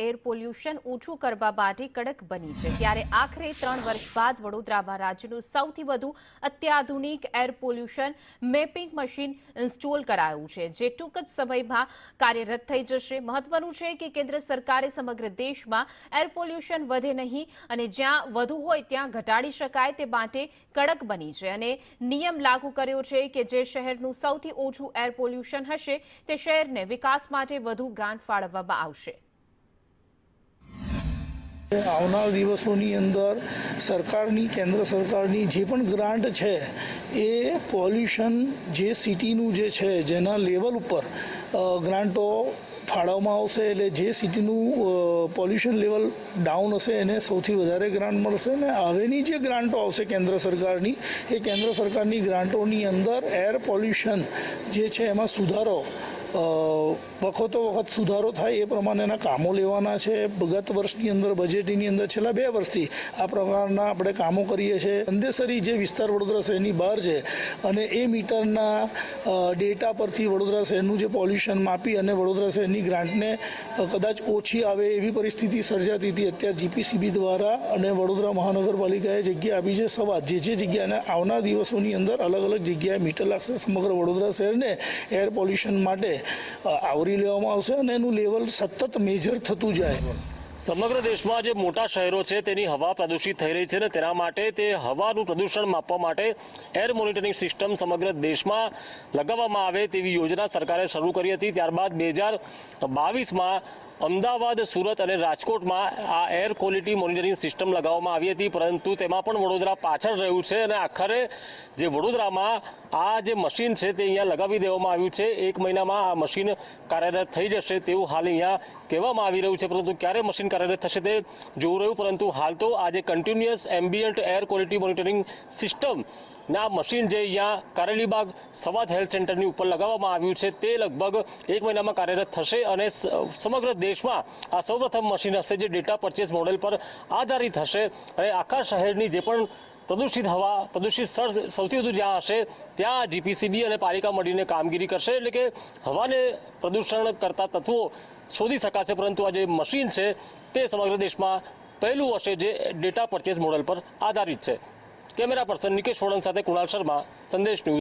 Air pollution ઓછું કરવા માટે કડક બની છે। ત્યારે આખરે 3 વર્ષ બાદ વડોદરામાં રાજ્યનું સૌથી વધુ અત્યાધુનિક air pollution mapping machine install કરાયું છે, જે ટૂંક જ સમયમાં કાર્યરત થઈ જશે। મહત્વનું છે કે કેન્દ્ર સરકારે સમગ્ર દેશમાં એર પોલ્યુશન વધે નહીં અને જ્યાં વધુ હોય ત્યાં ઘટાડી શકાય તે માટે કડક બની છે અને નિયમ લાગુ કર્યો છે કે જે શહેરનું સૌથી ઓછું એર પોલ્યુશન હશે તે શહેરને વિકાસ માટે વધુ ગ્રાન્ટ ફાળવવામાં આવશે। આવનાર દિવસોની અંદર સરકારની કેન્દ્ર સરકારની જે પણ ગ્રાન્ટ છે એ પોલ્યુશન જે સિટીનું જે છે જેના લેવલ ઉપર ગ્રાન્ટો ફાળવવામાં આવશે, એટલે જે સિટીનું પોલ્યુશન લેવલ ડાઉન હશે એને સૌથી વધારે ગ્રાન્ટ મળશે। ને હવેની જે ગ્રાન્ટો આવશે કેન્દ્ર સરકારની, એ કેન્દ્ર સરકારની ગ્રાન્ટોની અંદર એર પોલ્યુશન જે છે એમાં સુધારો વખતો વખત સુધારો થાય એ પ્રમાણેના કામો લેવાના છે। ગત વર્ષની અંદર બજેટની અંદર છેલ્લા 2 વર્ષથી આ પ્રકારના આપણે કામો કરીએ છીએ। અંદેસરી જે વિસ્તાર વડોદરા શહેરની બહાર છે અને એ મીટરના ડેટા પરથી વડોદરા શહેરનું જે પોલ્યુશન માપી અને વડોદરા શહેરની ગ્રાન્ટને કદાચ ઓછી આવે એવી પરિસ્થિતિ સર્જાતી હતી। અત્યારે જીપીસીબી દ્વારા અને વડોદરા મહાનગરપાલિકાએ જગ્યા આપી છે। સવા જે જગ્યાને આવનાર દિવસોની અંદર અલગ અલગ જગ્યાએ મીટર લાગશે। સમગ્ર વડોદરા શહેરને એર પોલ્યુશન માટે આવરી લેવામાં આવશે અને એનું લેવલ સતત મેજર થતું જાય। સમગ્ર દેશમાં જે મોટા શહેરો છે તેની હવા પ્રદૂષિત થઈ રહી છે ને તેના માટે તે હવાનું પ્રદૂષણ માપવા માટે એર મોનિટરિંગ સિસ્ટમ સમગ્ર દેશમાં લગાવવામાં આવે તેવી યોજના સરકારે શરૂ કરી હતી। ત્યારબાદ 2022માં અમદાવાદ, સુરત અને રાજકોટમાં આ એર ક્વોલિટી મોનિટરિંગ સિસ્ટમ લગાવવામાં આવી હતી, પરંતુ તેમાં પણ વડોદરા પાછળ રહ્યું છે અને આખરે જે વડોદરામાં આ જે મશીન છે તે અહીંયા લગાવી દેવામાં આવ્યું છે। 1 મહિનામાં આ મશીન કાર્યરત થઈ જશે તેવું હાલ અહીંયા કહેવામાં આવી રહ્યું છે, પરંતુ ક્યારે મશીન કાર્યરત થશે તે જોવું રહ્યું। પરંતુ હાલ તો આ જે continuous ambient air quality monitoring system ના મશીન જે અહીંયા કારેલીબાગ સવાદ હેલ્થ સેન્ટરની ઉપર લગાવવામાં આવ્યું છે તે લગભગ 1 મહિનામાં કાર્યરત થશે અને સમગ્ર દેશમાં આ સૌપ્રથમ મશીન હશે જે ડેટા પરચેસ મોડેલ પર આધારિત હશે અને આખા શહેરની જે પણ પ્રદૂષિત હવા, પ્રદૂષિત સ્થળ સૌથી વધુ જ્યાં હશે ત્યાં જીપીસીબી અને પાલિકા મળીને કામગીરી કરશે, એટલે કે હવાને પ્રદૂષણ કરતા તત્વો શોધી શકાશે। પરંતુ આ જે મશીન છે તે સમગ્ર દેશમાં પહેલું હશે જે ડેટા પરચેસ મોડેલ પર આધારિત છે। કેમેરા પર્સન નિકેશ વોડન સાથે કુણાલ શર્મા, સંદેશ ન્યૂઝ।